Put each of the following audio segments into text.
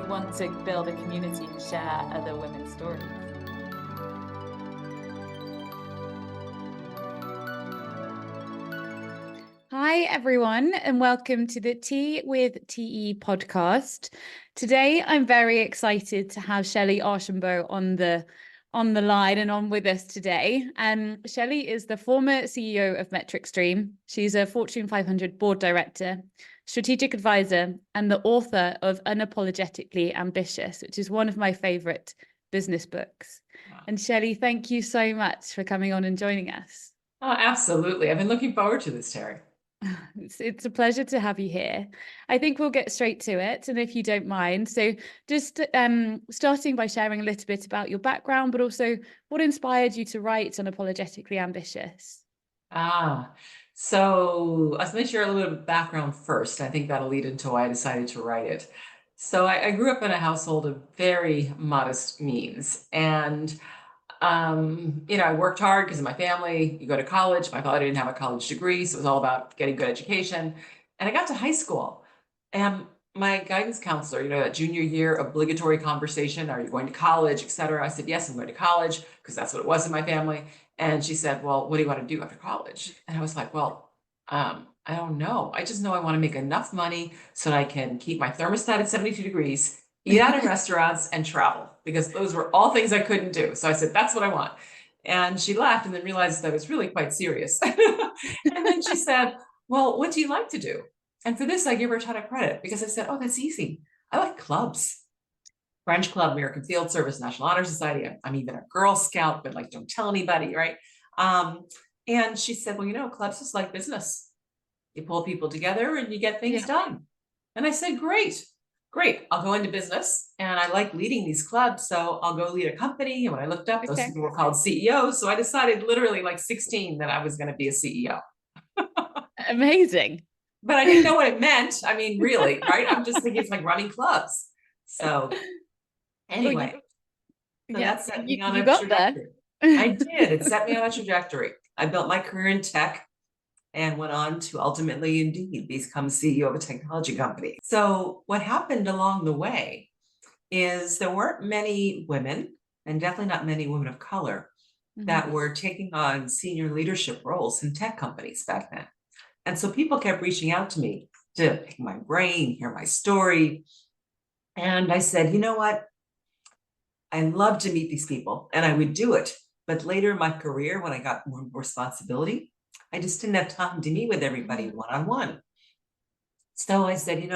want to build a community and share other women's stories. Hi, everyone, and welcome to the Tea with TE podcast. Today, I'm very excited to have Shellye Archambeau on the line and on with us today. Shellye is the former CEO of Metric Stream. She's a Fortune 500 board director, strategic advisor, and the author of Unapologetically Ambitious, which is one of my favorite business books. Wow. And Shellye, thank you so much for coming on and joining us. Oh, absolutely. I've been looking forward to this, Terri. It's a pleasure to have you here. I think we'll get straight to it, and if you don't mind, so just starting by sharing a little bit about your background, but also what inspired you to write Unapologetically Ambitious. So let me share a little bit of background first. I think that'll lead into why I decided to write it. So I grew up in a household of very modest means, and I worked hard because of my family. You go to college. My father didn't have a college degree, so it was all about getting good education. And I got to high school, and my guidance counselor, that junior year obligatory conversation, are you going to college, et cetera? I said, yes, I'm going to college, because that's what it was in my family. And she said, well, what do you want to do after college? And I was like, well, I don't know. I just know I want to make enough money so that I can keep my thermostat at 72 degrees, eat out in restaurants, and travel, because those were all things I couldn't do. So I said, that's what I want. And she laughed and then realized that I was really quite serious. And then she said, well, what do you like to do? And for this, I give her a ton of credit, because I said, oh, that's easy. I like clubs. French Club, American Field Service, National Honor Society. I'm even a Girl Scout, but don't tell anybody, right? And she said, well, clubs is like business. You pull people together and you get things done. And I said, great. I'll go into business, and I like leading these clubs, so I'll go lead a company. And when I looked up, those people were called CEOs. So I decided literally like 16 that I was going to be a CEO. Amazing. But I didn't know what it meant. I mean, really, right? I'm just thinking it's like running clubs. So anyway, that set me on a trajectory. I did. It set me on a trajectory. I built my career in tech and went on to ultimately, indeed, become CEO of a technology company. So what happened along the way is there weren't many women, and definitely not many women of color, that were taking on senior leadership roles in tech companies back then. And so people kept reaching out to me to pick my brain, hear my story. And I said, you know what? I love to meet these people, and I would do it. But later in my career, when I got more responsibility, I just didn't have time to meet with everybody one-on-one. So I said,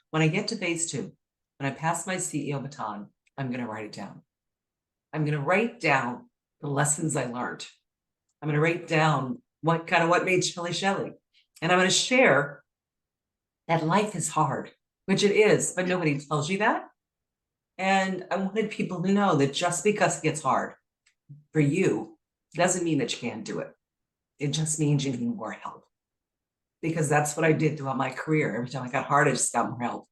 when I get to phase 2, when I pass my CEO baton, I'm going to write it down. I'm going to write down the lessons I learned. I'm going to write down what made Shelley. And I'm going to share that life is hard, which it is, but nobody tells you that. And I wanted people to know that just because it gets hard for you doesn't mean that you can't do it. It just means you need more help, because that's what I did throughout my career. Every time I got hard, I just got more help.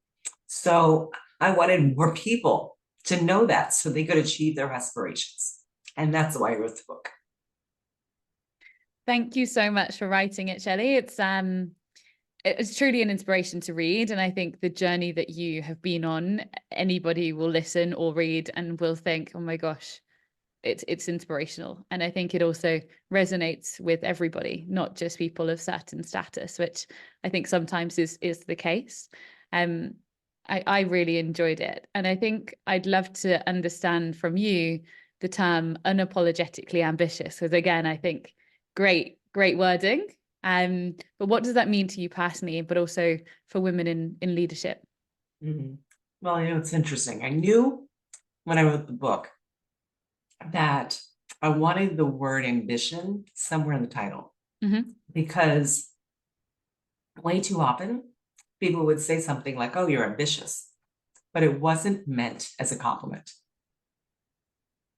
So I wanted more people to know that, so they could achieve their aspirations. And that's why I wrote the book. Thank you so much for writing it, Shellye. It's truly an inspiration to read. And I think the journey that you have been on, anybody will listen or read and will think, oh my gosh, it's inspirational. And I think it also resonates with everybody, not just people of certain status, which I think sometimes is the case. I really enjoyed it. And I think I'd love to understand from you the term unapologetically ambitious, because again, I think great wording. But what does that mean to you personally, but also for women in leadership? Well, it's interesting. I knew when I wrote the book that I wanted the word ambition somewhere in the title, because way too often people would say something like, oh, you're ambitious, but it wasn't meant as a compliment.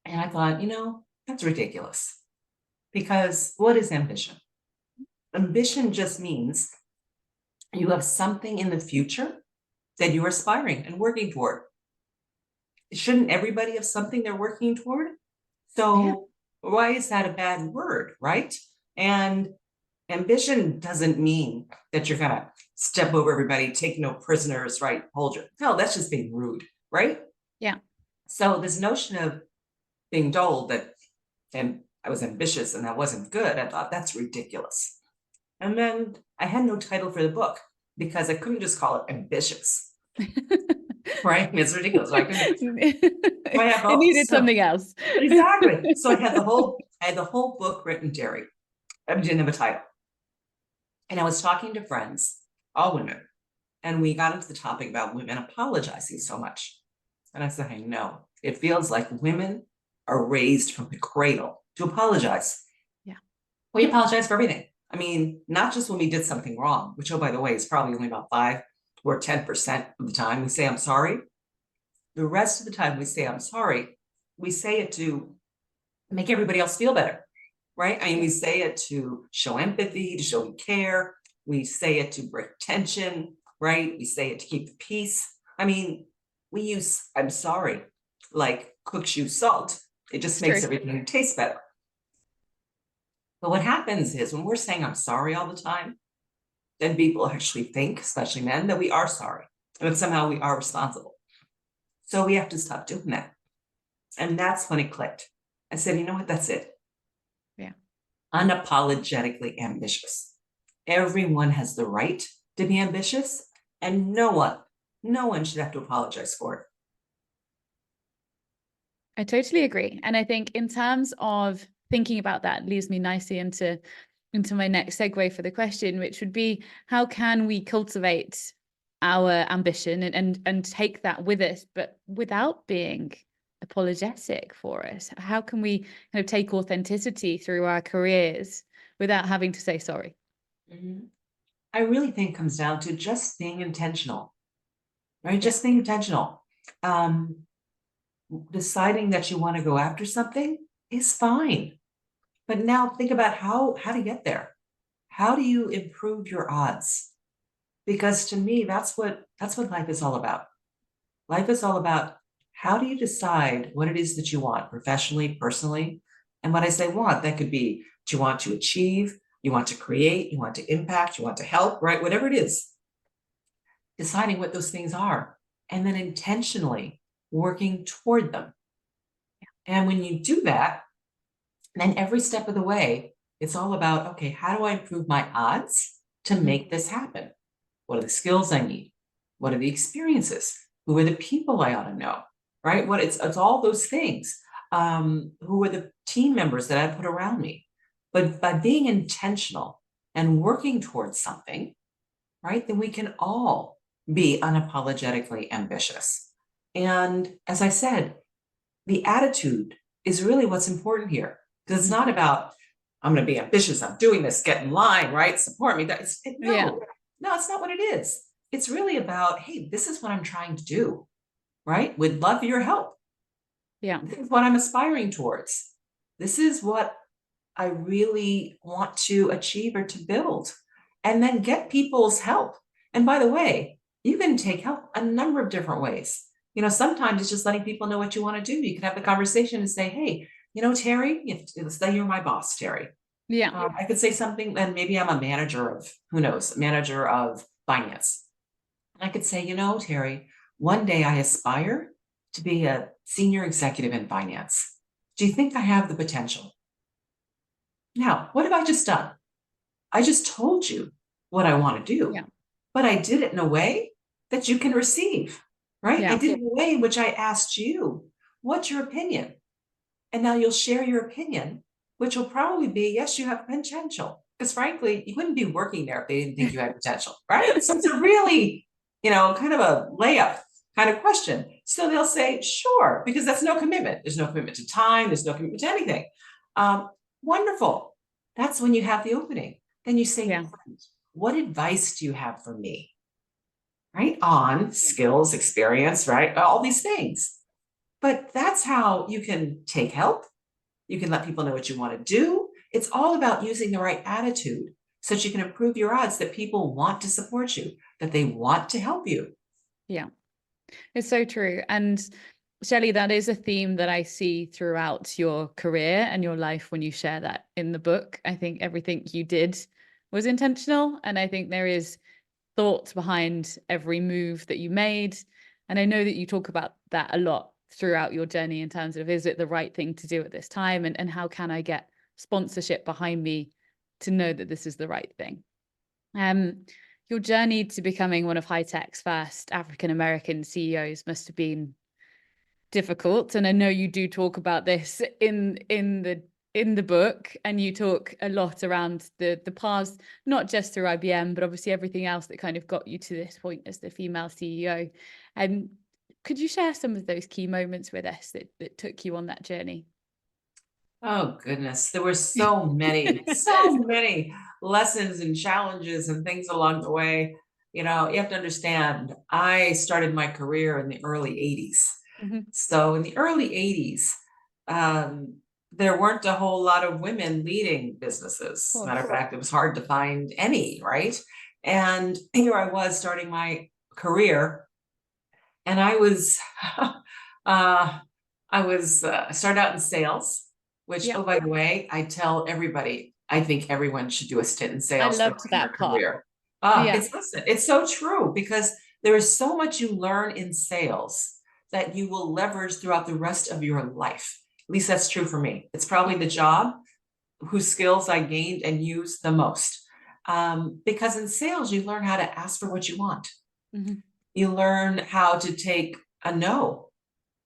And I thought, that's ridiculous, because what is ambition? Ambition just means you have something in the future that you're aspiring and working toward. Shouldn't everybody have something they're working toward? So why is that a bad word, right? And ambition doesn't mean that you're gonna step over everybody, take no prisoners, right? No, that's just being rude, right? Yeah. So this notion of being told that I was ambitious and that wasn't good, I thought that's ridiculous. And then I had no title for the book because I couldn't just call it ambitious. Right? It's ridiculous. So I couldn't. It needed something else. Exactly. So I had the whole book written, Terri. I didn't have a title. And I was talking to friends, all women, and we got into the topic about women apologizing so much. And I said, hey, no, it feels like women are raised from the cradle to apologize. Yeah. We apologize for everything. I mean, not just when we did something wrong, which, oh, by the way, is probably only about 5 or 10% of the time we say, I'm sorry. The rest of the time we say, I'm sorry, we say it to make everybody else feel better, right? I mean, we say it to show empathy, to show we care. We say it to break tension, right? We say it to keep the peace. I mean, we use, I'm sorry, like cooks use salt. It just makes everything taste better. But what happens is when we're saying I'm sorry all the time, then people actually think, especially men, that we are sorry and that somehow we are responsible. So we have to stop doing that. And that's when it clicked. I said, you know what? That's it. Yeah. Unapologetically ambitious. Everyone has the right to be ambitious, and no one should have to apologize for it. I totally agree. And I think in terms of thinking about that leads me nicely into my next segue for the question, which would be, how can we cultivate our ambition and take that with us, but without being apologetic for it? How can we kind of take authenticity through our careers without having to say sorry? Mm-hmm. I really think it comes down to just being intentional, right? Just being intentional. Deciding that you want to go after something is fine. But now think about how to get there. How do you improve your odds? Because to me, that's what life is all about. Life is all about how do you decide what it is that you want professionally, personally? And when I say want, that could be what you want to achieve, you want to create, you want to impact, you want to help, right? Whatever it is, deciding what those things are, and then intentionally working toward them. And when you do that, then every step of the way, it's all about, okay, how do I improve my odds to make this happen? What are the skills I need? What are the experiences? Who are the people I ought to know? Right? It's all those things. Who are the team members that I put around me? But by being intentional and working towards something, right, then we can all be unapologetically ambitious. And as I said, the attitude is really what's important here. Because it's not about, I'm going to be ambitious, I'm doing this, get in line, right? Support me. No, it's not what it is. It's really about, hey, this is what I'm trying to do, right? Would love your help. Yeah. This is what I'm aspiring towards. This is what I really want to achieve or to build. And then get people's help. And by the way, you can take help a number of different ways. You know, sometimes it's just letting people know what you want to do. You can have the conversation and say, hey, you know, Terri, let's say you're my boss, Terri. Yeah. I could say something, and maybe I'm a manager of, who knows, manager of finance. And I could say, you know, Terri, one day I aspire to be a senior executive in finance. Do you think I have the potential? Now, what have I just done? I just told you what I want to do, but I did it in a way that you can receive, right? I did it in a way in which I asked you, what's your opinion? And now you'll share your opinion, which will probably be, yes, you have potential. Because frankly, you wouldn't be working there if they didn't think you had potential, right? So it's a really, kind of a layup kind of question. So they'll say, sure, because that's no commitment. There's no commitment to time. There's no commitment to anything. Wonderful. That's when you have the opening. Then you say, what advice do you have for me? Right? On skills, experience, right? All these things. But that's how you can take help. You can let people know what you want to do. It's all about using the right attitude so that you can improve your odds that people want to support you, that they want to help you. Yeah, it's so true. And Shelley, that is a theme that I see throughout your career and your life when you share that in the book. I think everything you did was intentional. And I think there is thought behind every move that you made. And I know that you talk about that a lot throughout your journey in terms of, is it the right thing to do at this time? And how can I get sponsorship behind me to know that this is the right thing? Your journey to becoming one of high tech's first African-American CEOs must have been difficult. And I know you do talk about this in the book, and you talk a lot around the paths, not just through IBM, but obviously everything else that kind of got you to this point as the female CEO. And could you share some of those key moments with us that took you on that journey? Oh, goodness. There were so many, so many lessons and challenges and things along the way. You have to understand, I started my career in the early 80s. Mm-hmm. So in the early 80s, there weren't a whole lot of women leading businesses. Matter of fact, it was hard to find any, right? And here I was starting my career, and I was, started out in sales, which, oh, by the way, I tell everybody, I think everyone should do a stint in sales. I loved that part. Career. It's so true, because there is so much you learn in sales that you will leverage throughout the rest of your life. At least that's true for me. It's probably the job whose skills I gained and used the most. Because in sales, you learn how to ask for what you want. Mm-hmm. You learn how to take a no.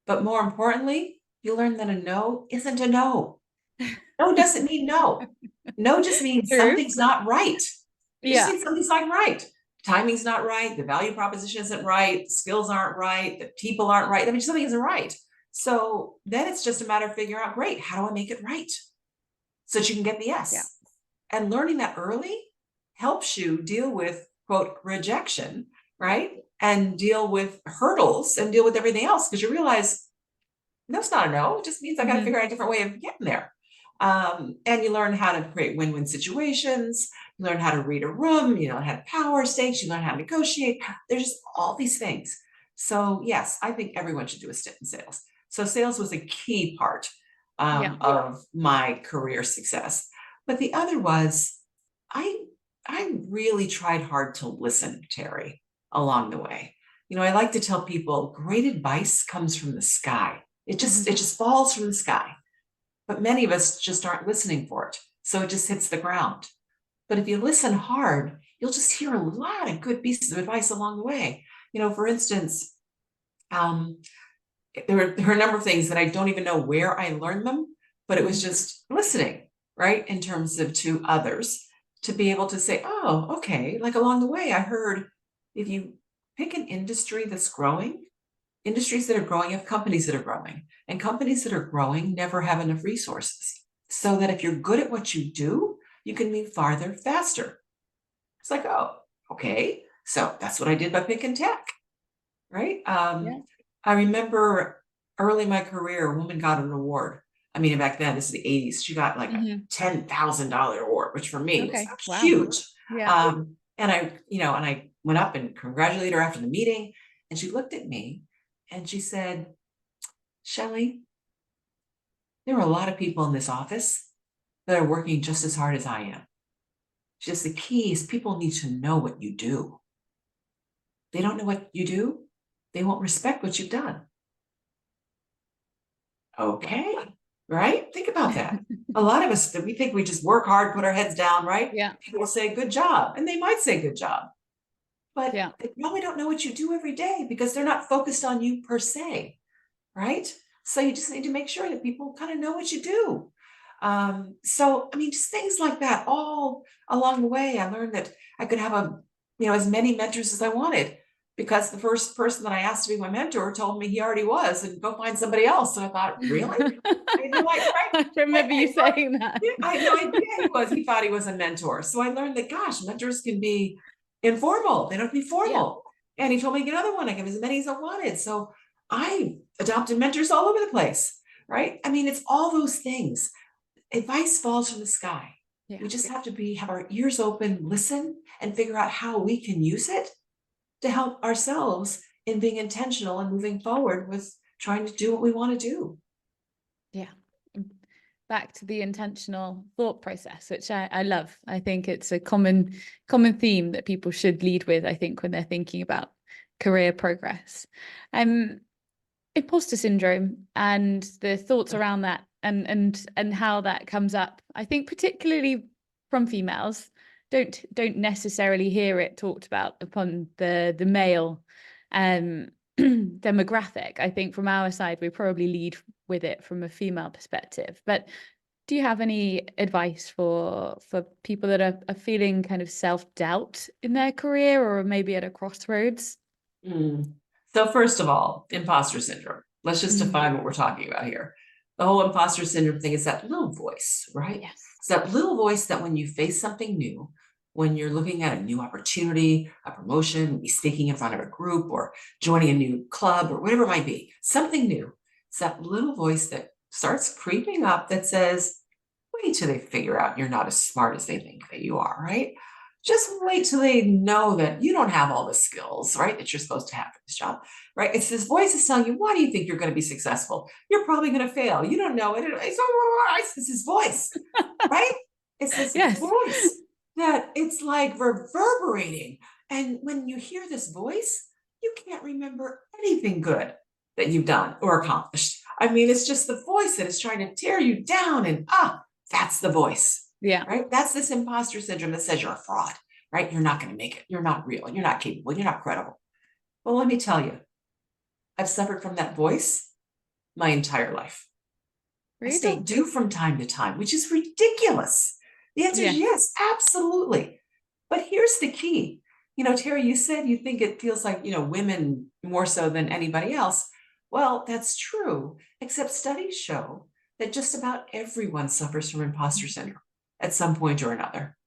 But more importantly, you learn that a no isn't a no. No doesn't mean no. No just means something's not right. It just means something's not right. Timing's not right. The value proposition isn't right. The skills aren't right. The people aren't right. I mean, something isn't right. So then it's just a matter of figuring out, great, how do I make it right? So that you can get the yes. Yeah. And learning that early helps you deal with, quote, rejection, right? And deal with hurdles and deal with everything else, because you realize, no, it's not a no. It just means I got to figure out a different way of getting there. And you learn how to create win-win situations. You learn how to read a room. You learn how to power stakes. You learn how to negotiate. There's just all these things. So yes, I think everyone should do a stint in sales. So sales was a key part of my career success. But the other was, I really tried hard to listen, Terry, along the way. I like to tell people, great advice comes from the sky. It just falls from the sky. But many of us just aren't listening for it. So it just hits the ground. But if you listen hard, you'll just hear a lot of good pieces of advice along the way. For instance, there are a number of things that I don't even know where I learned them, but it was just listening, right? In terms of to others, to be able to say, oh, okay, like along the way, I heard, if you pick an industry that's growing, industries that are growing have companies that are growing, and companies that are growing never have enough resources. So that if you're good at what you do, you can move farther, faster. It's like, oh, okay. So that's what I did by picking tech, right? I remember early in my career, a woman got an award. I mean, back then, this is the 80s. She got like a $10,000 award, which for me was huge. Yeah. And I went up and congratulated her after the meeting, and she looked at me and she said, Shelley, there are a lot of people in this office that are working just as hard as I am. Just the key is people need to know what you do. They don't know what you do, they won't respect what you've done. Okay, right? Think about that. A lot of us, we think we just work hard, put our heads down, right? Yeah. People will say good job, and they might say good job. But they probably don't know what you do every day because they're not focused on you per se, right? So you just need to make sure that people kind of know what you do. So, I mean, just things like that all along the way. I learned that I could have as many mentors as I wanted, because the first person that I asked to be my mentor told me he already was, and go find somebody else. And I thought, really? I remember you saying that. I had no idea he was. He thought he was a mentor. So I learned that, gosh, mentors can be informal. They don't have to be formal. Yeah. And he told me to get another one. I gave as many as I wanted. So I adopted mentors all over the place, right? I mean, it's all those things. Advice falls from the sky. Yeah. We just have to have our ears open, listen, and figure out how we can use it to help ourselves in being intentional and moving forward with trying to do what we want to do. Yeah. Back to the intentional thought process, which I love. I think it's a common theme that people should lead with, I think, when they're thinking about career progress. Imposter syndrome and the thoughts around that, and how that comes up, I think particularly from females, don't necessarily hear it talked about upon the male demographic. I think from our side, we probably lead with it from a female perspective. But do you have any advice for people that are feeling kind of self-doubt in their career, or maybe at a crossroads? So first of all, imposter syndrome. Let's just define what we're talking about here. The whole imposter syndrome thing is that little voice, right? Yes. It's that little voice that when you face something new, when you're looking at a new opportunity, a promotion, be speaking in front of a group or joining a new club or whatever it might be, something new. It's that little voice that starts creeping up that says, wait till they figure out you're not as smart as they think that you are, right? Just wait till they know that you don't have all the skills, right, that you're supposed to have for this job, right? It's this voice that's telling you, why do you think you're going to be successful? You're probably going to fail. You don't know it. It's his voice, right? It's this voice that it's like reverberating. And when you hear this voice, you can't remember anything good that you've done or accomplished. I mean, it's just the voice that is trying to tear you down, and that's the voice. Yeah. Right. That's this imposter syndrome that says you're a fraud, right? You're not going to make it. You're not real. You're not capable. You're not credible. Well, let me tell you, I've suffered from that voice my entire life. Really? I still do from time to time, which is ridiculous. The answer is yes, absolutely. But here's the key. You know, Terry, you said you think it feels like, women more so than anybody else. Well, that's true, except studies show that just about everyone suffers from imposter syndrome at some point or another,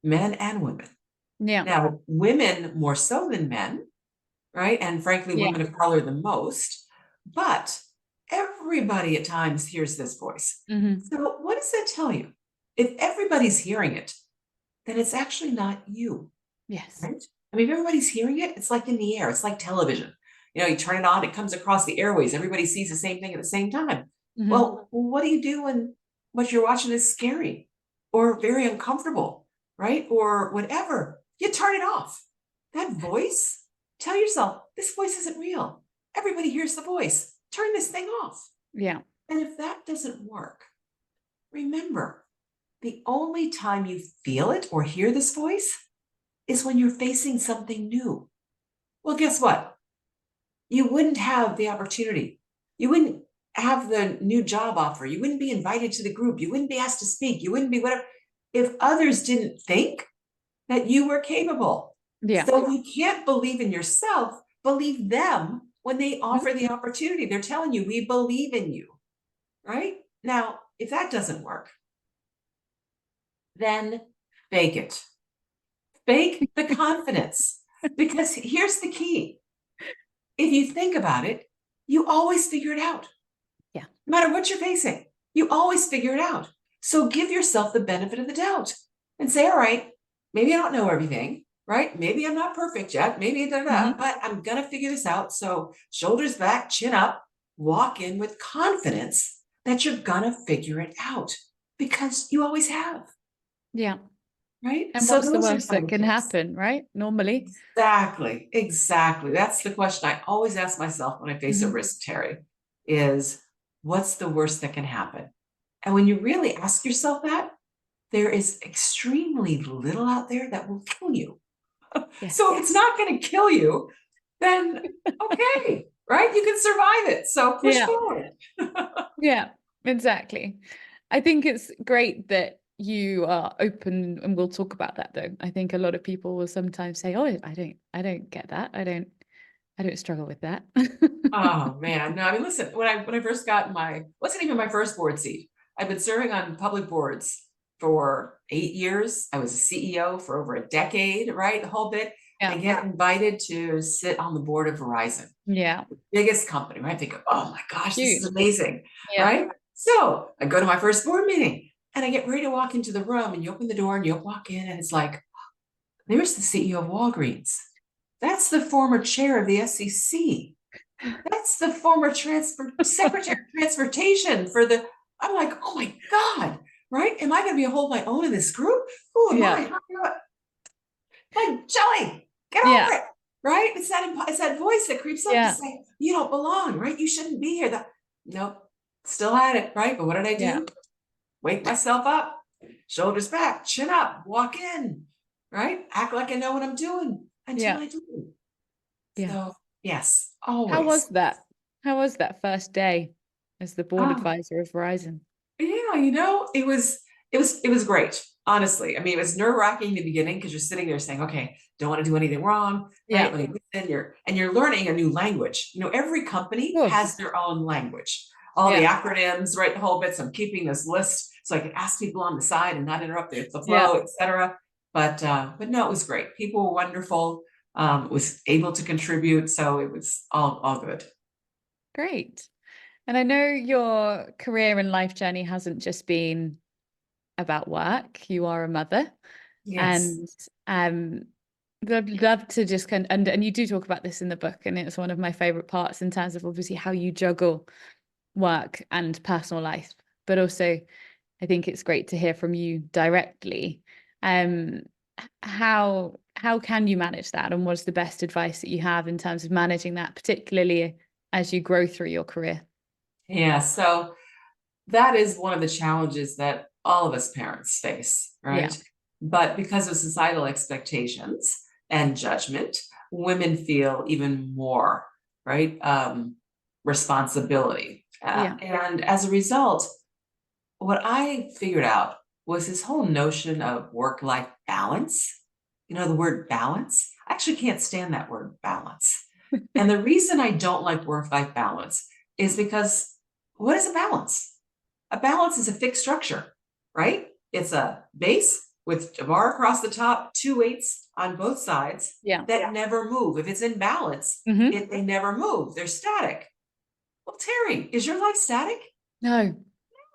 men and women. Yeah. Now, women more so than men, right? And frankly, women of color the most, but everybody at times hears this voice. So what does that tell you? If everybody's hearing it, then it's actually not you. Yes. Right? I mean, if everybody's hearing it, it's like in the air. It's like television. You turn it on, it comes across the airways. Everybody sees the same thing at the same time. Well, what do you do when what you're watching is scary or very uncomfortable, right? Or whatever? You turn it off. That voice, tell yourself, this voice isn't real. Everybody hears the voice. Turn this thing off. Yeah. And if that doesn't work, remember, the only time you feel it or hear this voice is when you're facing something new. Well, guess what? You wouldn't have the opportunity. You wouldn't have the new job offer. You wouldn't be invited to the group. You wouldn't be asked to speak. You wouldn't be whatever, if others didn't think that you were capable. Yeah. So you can't believe in yourself, believe them when they offer the opportunity. They're telling you, we believe in you, right? Now, if that doesn't work, then fake it. Fake the confidence. Because here's the key. If you think about it, you always figure it out. Yeah. No matter what you're facing, you always figure it out. So give yourself the benefit of the doubt and say, all right, maybe I don't know everything, right? Maybe I'm not perfect yet. Maybe but I'm going to figure this out. So shoulders back, chin up, walk in with confidence that you're going to figure it out because you always have. Yeah. Right. And what's the worst that can happen, right? Normally. Exactly. That's the question I always ask myself when I face a risk, Terry, is what's the worst that can happen? And when you really ask yourself that, there is extremely little out there that will kill you. So if it's not going to kill you, then okay, right? You can survive it. So push forward. Yeah, exactly. I think it's great that you are open, and we'll talk about that though. I think a lot of people will sometimes say, oh, I don't get that. I don't struggle with that. Oh man. No, I mean, listen, when I first got wasn't even my first board seat. I've been serving on public boards for 8 years. I was a CEO for over a decade, right? The whole bit. Yeah. I get invited to sit on the board of Verizon. Yeah. The biggest company, right? I think, oh my gosh, this is amazing. Yeah. Right? So I go to my first board meeting and I get ready to walk into the room, and you open the door and you walk in and it's like, there's the CEO of Walgreens. That's the former chair of the SEC. That's the former secretary of transportation for the, I'm like, oh my God, right? Am I going to be a hold my own in this group? Who am I? Like, Shelley, get over it. right? It's that voice that creeps up to say, you don't belong, right? You shouldn't be here. Nope, still had it, right? But what did I do? Wake myself up, shoulders back, chin up, walk in, right? Act like I know what I'm doing until I do. So yes, always. How was that? How was that first day as the board advisor of Verizon? Yeah, it was great. Honestly, I mean, it was nerve-wracking in the beginning because you're sitting there saying, okay, don't want to do anything wrong, right? And you're learning a new language. Every company has their own language, all the acronyms, right? The whole bit. So I'm keeping this list so I can ask people on the side and not interrupt the flow, etc. But no, it was great. People were wonderful. Was able to contribute, so it was all good. Great. And I know your career and life journey hasn't just been about work. You are a mother. Yes. And I'd love to just and you do talk about this in the book, and it's one of my favorite parts in terms of obviously how you juggle work and personal life. But also, I think it's great to hear from you directly. How can you manage that, and what's the best advice that you have in terms of managing that, particularly as you grow through your career? Yeah, so that is one of the challenges that all of us parents face, right? But because of societal expectations and judgment, women feel even more, right? Responsibility. And as a result, what I figured out was this whole notion of work-life balance. The word balance, I actually can't stand that word balance. And the reason I don't like work-life balance is because what is a balance? A balance is a fixed structure, right? It's a base with a bar across the top, two weights on both sides that never move. If it's in balance, they never move. They're static. Well, Terry, is your life static? No.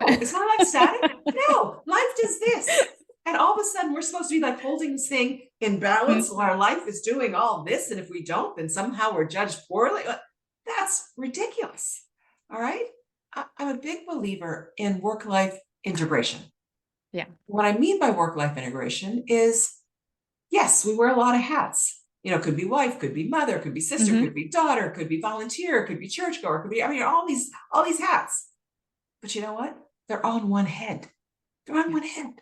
Is my life static? No, life does this. And all of a sudden, we're supposed to be like holding this thing in balance while our life is doing all this. And if we don't, then somehow we're judged poorly. That's ridiculous. All right. I'm a big believer in work-life integration. Yeah. What I mean by work-life integration is, yes, we wear a lot of hats. Could be wife, could be mother, could be sister, could be daughter, could be volunteer, could be churchgoer, could be, all these hats. But you know what? They're on one head. They're on one head,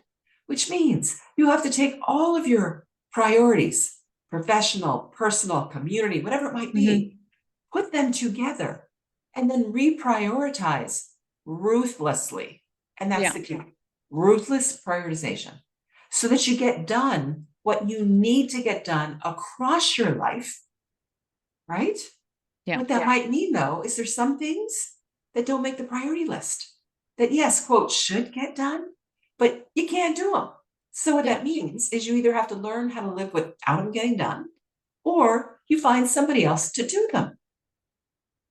which means you have to take all of your priorities, professional, personal, community, whatever it might be, put them together, and then reprioritize ruthlessly. And that's the key. Ruthless prioritization. So that you get done what you need to get done across your life, right? What that might mean, though, is there's some things that don't make the priority list that, yes, quote, should get done, but you can't do them. So what that means is you either have to learn how to live without them getting done, or you find somebody else to do them.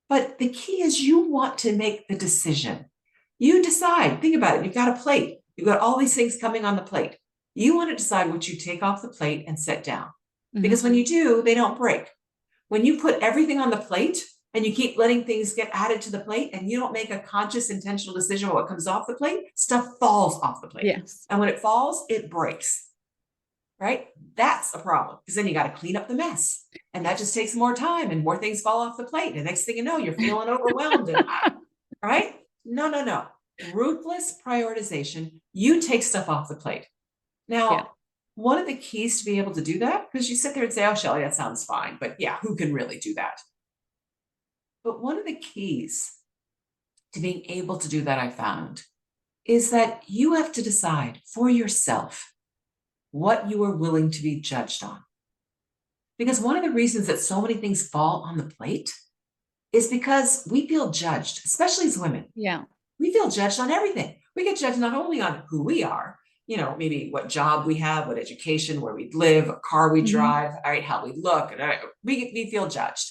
But the key is you want to make the decision. You decide, think about it. You've got a plate. You've got all these things coming on the plate. You want to decide what you take off the plate and set down. Because when you do, they don't break. When you put everything on the plate and you keep letting things get added to the plate and you don't make a conscious, intentional decision on what comes off the plate, stuff falls off the plate. Yes. And when it falls, it breaks. Right? That's a problem, because then you got to clean up the mess. And that just takes more time and more things fall off the plate. And the next thing you know, you're feeling overwhelmed. Right? No. Ruthless prioritization. You take stuff off the plate. Now, one of the keys to be able to do that, because you sit there and say, oh, Shelley, that sounds fine. But yeah, who can really do that? But one of the keys to being able to do that, I found, is that you have to decide for yourself what you are willing to be judged on. Because one of the reasons that so many things fall on the plate is because we feel judged, especially as women. Yeah. We feel judged on everything. We get judged not only on who we are, maybe what job we have, what education, where we live, what car we drive, all right, how we look. We feel judged.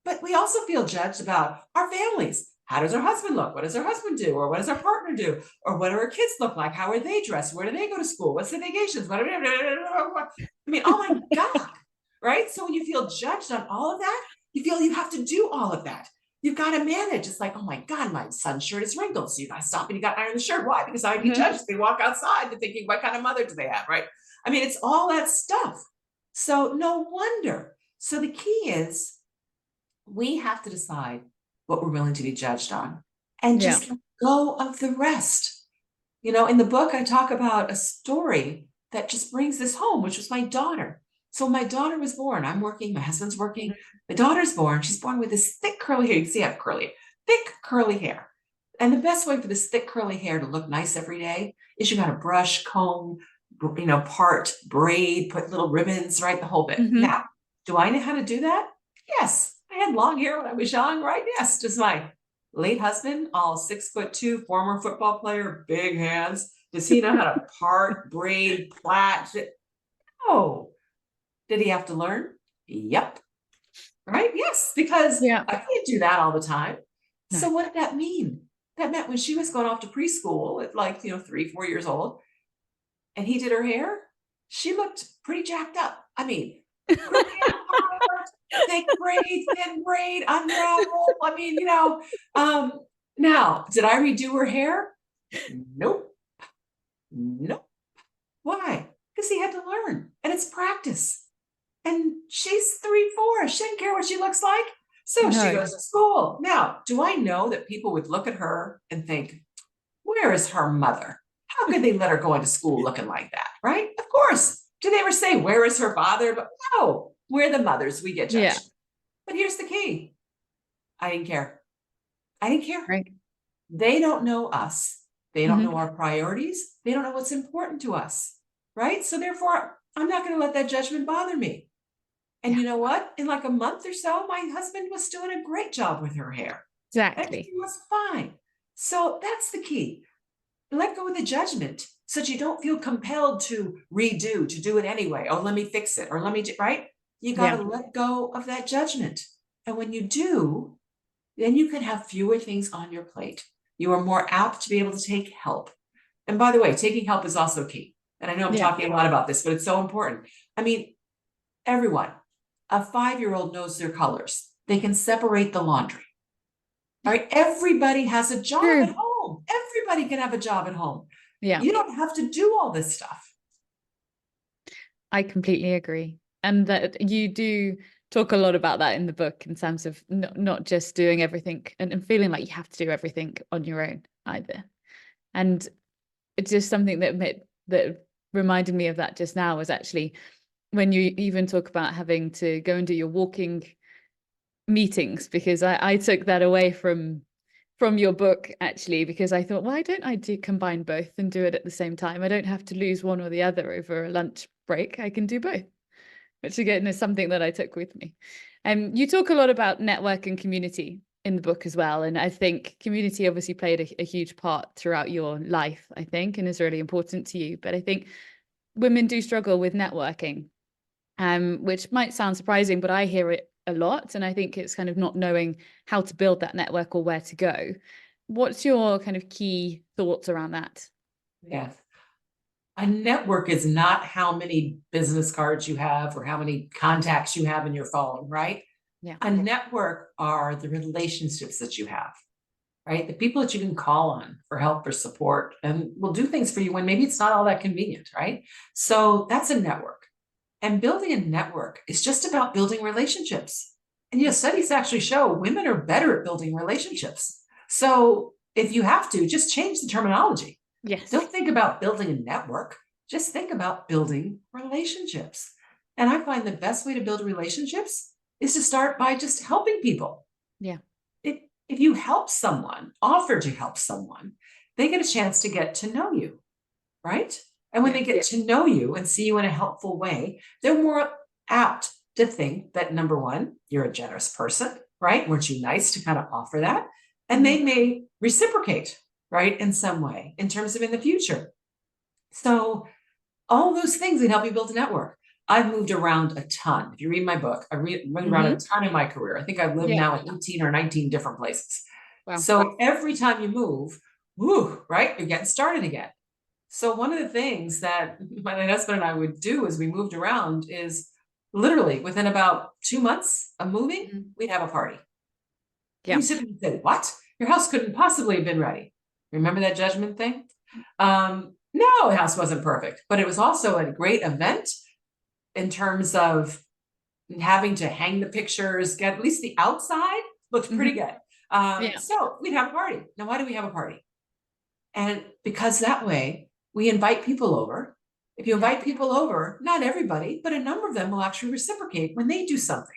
But we also feel judged about our families. How does our husband look? What does our husband do? Or what does our partner do? Or what do our kids look like? How are they dressed? Where do they go to school? What's the vacations? I mean, oh my God, right? So when you feel judged on all of that, you feel you have to do all of that. You've got to manage. It's like, oh my God, my son's shirt is wrinkled. So you got to stop and you got to iron the shirt. Why? Because I'd be judged. They walk outside and thinking, what kind of mother do they have, right? I mean, it's all that stuff. So no wonder So the key is we have to decide what we're willing to be judged on and just let go of the rest. You know, in the book, I talk about a story that just brings this home, which was my daughter. So my daughter was born. I'm working. My husband's working. My daughter's born. She's born with this thick curly hair. You can see I have thick curly hair. And the best way for this thick curly hair to look nice every day is you got to brush, comb, part, braid, put little ribbons, right? The whole bit. Now, do I know how to do that? Yes. I had long hair when I was young, right? Yes. Does my late husband, all 6'2", former football player, big hands, does he know how to part, braid, plait? No. Did he have to learn? Yep. Right? Yes, because I can't do that all the time. No. So what did that mean? That meant when she was going off to preschool at 3, 4 years old, and he did her hair, she looked pretty jacked up. I mean, thick braid, thin braid, unravel. I mean, now, did I redo her hair? Nope. Why? Because he had to learn, and it's practice. And she's 3, 4. She didn't care what she looks like. So she goes to school. Now, do I know that people would look at her and think, where is her mother? How could they let her go into school looking like that? Right? Of course. Do they ever say, where is her father? But no, we're the mothers. We get judged. Yeah. But here's the key. I didn't care. Right. They don't know us. They don't know our priorities. They don't know what's important to us. Right? So therefore, I'm not going to let that judgment bother me. And you know what? In like a month or so, my husband was doing a great job with her hair. Exactly. Everything was fine. So that's the key. Let go of the judgment so that you don't feel compelled to redo, to do it anyway. Oh, let me fix it. Or let me do, right? You got to let go of that judgment. And when you do, then you can have fewer things on your plate. You are more apt to be able to take help. And by the way, taking help is also key. And I know I'm talking a lot about this, but it's so important. I mean, everyone, a 5-year-old knows their colors. They can separate the laundry. All right. Everybody has a job at home. Everybody can have a job at home. Yeah. You don't have to do all this stuff. I completely agree. And that you do talk a lot about that in the book in terms of not just doing everything and feeling like you have to do everything on your own either. And it's just something that reminded me of that just now was actually when you even talk about having to go and do your walking meetings, because I took that away from your book actually, because I thought, why don't I combine both and do it at the same time? I don't have to lose one or the other over a lunch break. I can do both, which again is something that I took with me. You talk a lot about network and community in the book as well. And I think community obviously played a huge part throughout your life, I think, and is really important to you. But I think women do struggle with networking, which might sound surprising, but I hear it a lot. And I think it's kind of not knowing how to build that network or where to go. What's your kind of key thoughts around that? Yes. A network is not how many business cards you have or how many contacts you have in your phone, right? Yeah. A network are the relationships that you have, right? The people that you can call on for help or support and will do things for you when maybe it's not all that convenient, right? So that's a network. And building a network is just about building relationships. And studies actually show women are better at building relationships. So if you have to, just change the terminology. Yes. Don't think about building a network. Just think about building relationships. And I find the best way to build relationships is to start by just helping people. Yeah. If you help someone, offer to help someone, they get a chance to get to know you, right? And when they get to know you and see you in a helpful way, they're more apt to think that, number one, you're a generous person, right? Weren't you nice to kind of offer that? And they may reciprocate, right, in some way, in terms of in the future. So all those things can help you build a network. I've moved around a ton. If you read my book, I moved around a ton in my career. I think I've lived now in 18 or 19 different places. Wow. So every time you move, right, you're getting started again. So one of the things that my husband and I would do as we moved around is literally within about 2 months of moving, we'd have a party. Yeah. And you sit and say, what? Your house couldn't possibly have been ready. Remember that judgment thing? No, the house wasn't perfect, but it was also a great event in terms of having to hang the pictures, get at least the outside looked pretty good. So we'd have a party. Now, why do we have a party? And because that way we invite people over. If you invite people over, not everybody, but a number of them will actually reciprocate when they do something.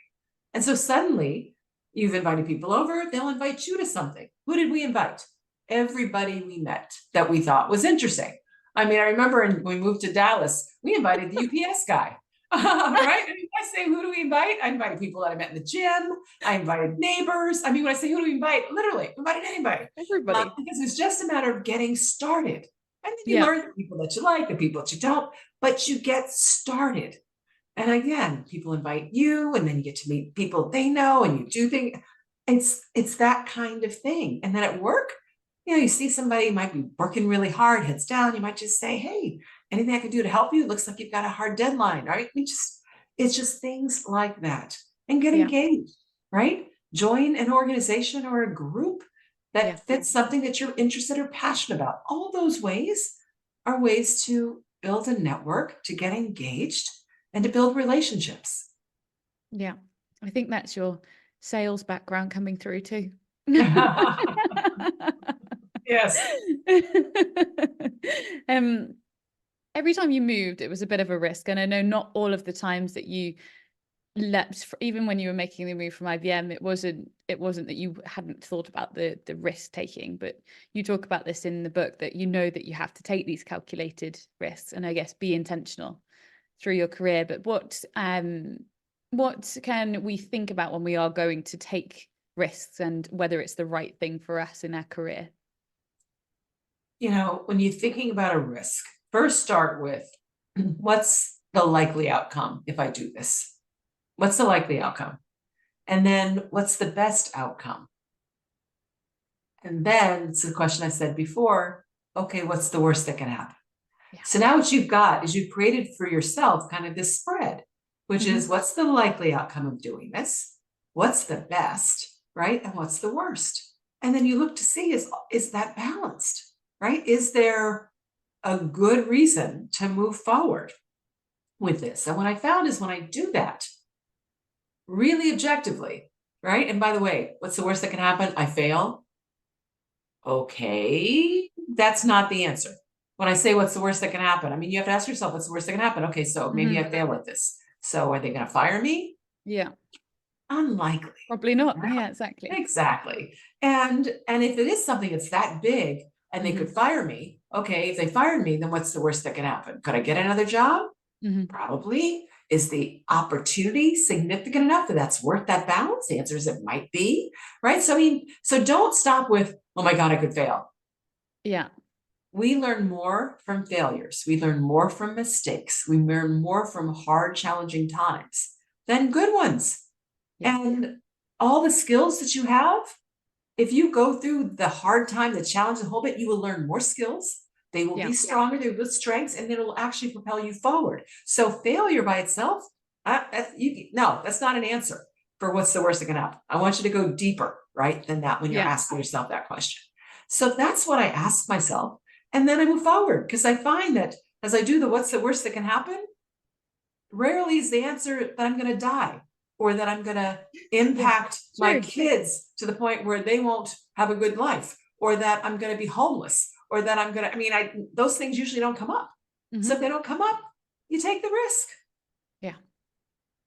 And so suddenly you've invited people over, they'll invite you to something. Who did we invite? Everybody we met that we thought was interesting. I mean, I remember when we moved to Dallas, we invited the UPS guy. Right? And I say, who do we invite? I invited people that I met in the gym. I invited neighbors. I mean, when I say who do we invite, literally invited anybody. Everybody. Because it's just a matter of getting started. And then you learn the people that you like, the people that you don't, but you get started. And again, people invite you, and then you get to meet people they know, and you do things. It's that kind of thing. And then at work, you see somebody who might be working really hard, heads down. You might just say, hey, anything I can do to help you? It looks like you've got a hard deadline, right? It's just things like that. And get engaged, right? Join an organization or a group that fits something that you're interested or passionate about. All those ways are ways to build a network, to get engaged, and to build relationships. Yeah. I think that's your sales background coming through too. Yes. Every time you moved, it was a bit of a risk. And I know not all of the times that you leapt, even when you were making the move from IBM, it wasn't that you hadn't thought about the risk taking, but you talk about this in the book, that you know that you have to take these calculated risks and I guess be intentional through your career. But what can we think about when we are going to take risks, and whether it's the right thing for us in our career? When you're thinking about a risk, first start with, what's the likely outcome if I do this? What's the likely outcome? And then what's the best outcome? And then it's the question I said before, okay, what's the worst that can happen? So now what you've got is you've created for yourself kind of this spread, which is what's the likely outcome of doing this? What's the best, right? And what's the worst? And then you look to see, is that balanced, right? Is there a good reason to move forward with this? And what I found is when I do that really objectively, right? And by the way, what's the worst that can happen? I fail. Okay, that's not the answer. When I say what's the worst that can happen, I mean, you have to ask yourself, what's the worst that can happen? Okay, so maybe I fail at this. So are they going to fire me? Yeah. Unlikely. Probably not. Right? Yeah, exactly. Exactly. And if it is something that's that big and they could fire me, okay, if they fired me, then what's the worst that can happen? Could I get another job? Probably. Is the opportunity significant enough that that's worth that balance? The answer is it might be, right? So, I mean, so don't stop with, oh my God, I could fail. Yeah. We learn more from failures. We learn more from mistakes. We learn more from hard, challenging times than good ones. Yeah. And all the skills that you have, if you go through the hard time, the challenge, the whole bit, you will learn more skills. They will be stronger, they will build strengths, and then it will actually propel you forward. So failure by itself, no, that's not an answer for what's the worst that can happen. I want you to go deeper, right, than that when you're asking yourself that question. So that's what I ask myself. And then I move forward, because I find that as I do the what's the worst that can happen, rarely is the answer that I'm going to die, or that I'm going to impact my kids to the point where they won't have a good life, or that I'm going to be homeless, or that I'm going to, those things usually don't come up. So if they don't come up, you take the risk. Yeah.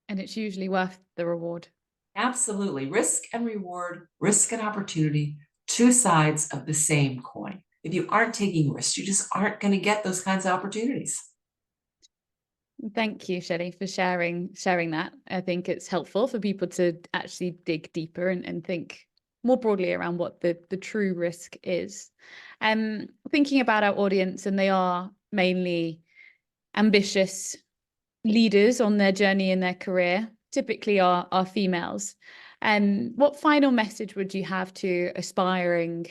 And it's usually worth the reward. Absolutely. Risk and reward, risk and opportunity, two sides of the same coin. If you aren't taking risks, you just aren't going to get those kinds of opportunities. Thank you, Shelley, for sharing that. I think it's helpful for people to actually dig deeper and think more broadly around what the true risk is. Thinking about our audience, and they are mainly ambitious leaders on their journey in their career, typically are females. What final message would you have to aspiring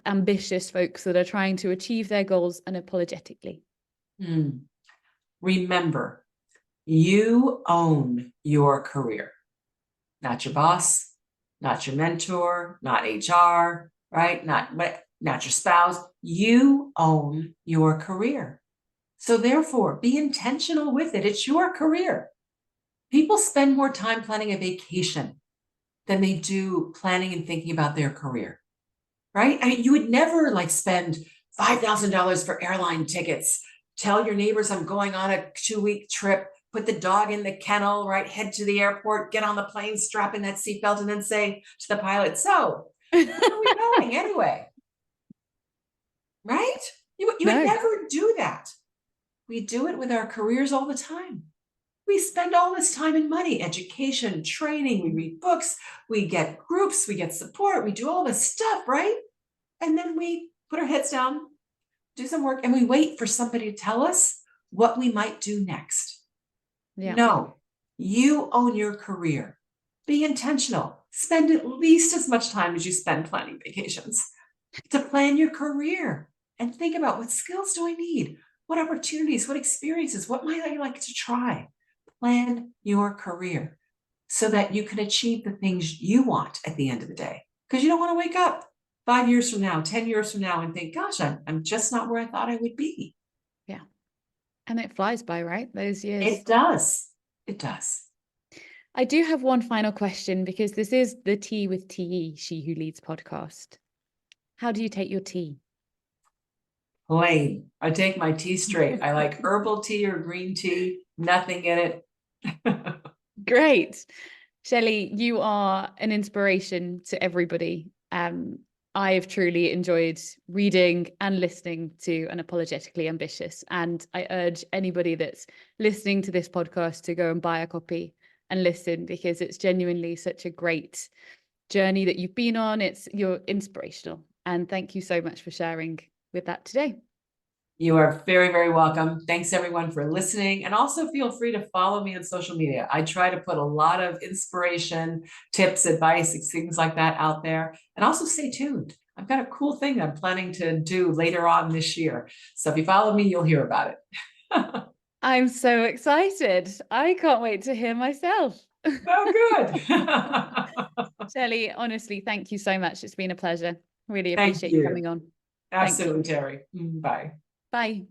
ambitious folks that are trying to achieve their goals unapologetically? Remember, you own your career, not your boss, not your mentor, not HR, right? Not your spouse. You own your career. So therefore, be intentional with it. It's your career. People spend more time planning a vacation than they do planning and thinking about their career, right? I mean, you would never like spend $5,000 for airline tickets, tell your neighbors I'm going on a 2-week trip, put the dog in the kennel, right? Head to the airport, get on the plane, strap in that seatbelt, and then say to the pilot, so where are we going anyway? Right? You would never do that. We do it with our careers all the time. We spend all this time and money, education, training, we read books, we get groups, we get support, we do all this stuff, right? And then we put our heads down, do some work, and we wait for somebody to tell us what we might do next. Yeah. No, you own your career. Be intentional. Spend at least as much time as you spend planning vacations to plan your career and think about what skills do I need? What opportunities, what experiences, what might I like to try? Plan your career so that you can achieve the things you want at the end of the day. Because you don't want to wake up 5 years from now, 10 years from now and think, gosh, I'm just not where I thought I would be. Yeah. And it flies by, right? Those years. It does. It does. I do have one final question, because this is the Tea with TE, She Who Leads podcast. How do you take your tea? Plain. I take my tea straight. I like herbal tea or green tea, nothing in it. Great. Shelley, you are an inspiration to everybody. I have truly enjoyed reading and listening to Unapologetically Ambitious. And I urge anybody that's listening to this podcast to go and buy a copy and listen, because it's genuinely such a great journey that you've been on. You're inspirational. And thank you so much for sharing with that today. You are very, very welcome. Thanks everyone for listening. And also feel free to follow me on social media. I try to put a lot of inspiration, tips, advice, things like that out there. And also stay tuned. I've got a cool thing I'm planning to do later on this year. So if you follow me, you'll hear about it. I'm so excited. I can't wait to hear myself. Oh, good. Shelley, honestly, thank you so much. It's been a pleasure. Really appreciate you coming on. Absolutely, Terry. Bye. Bye.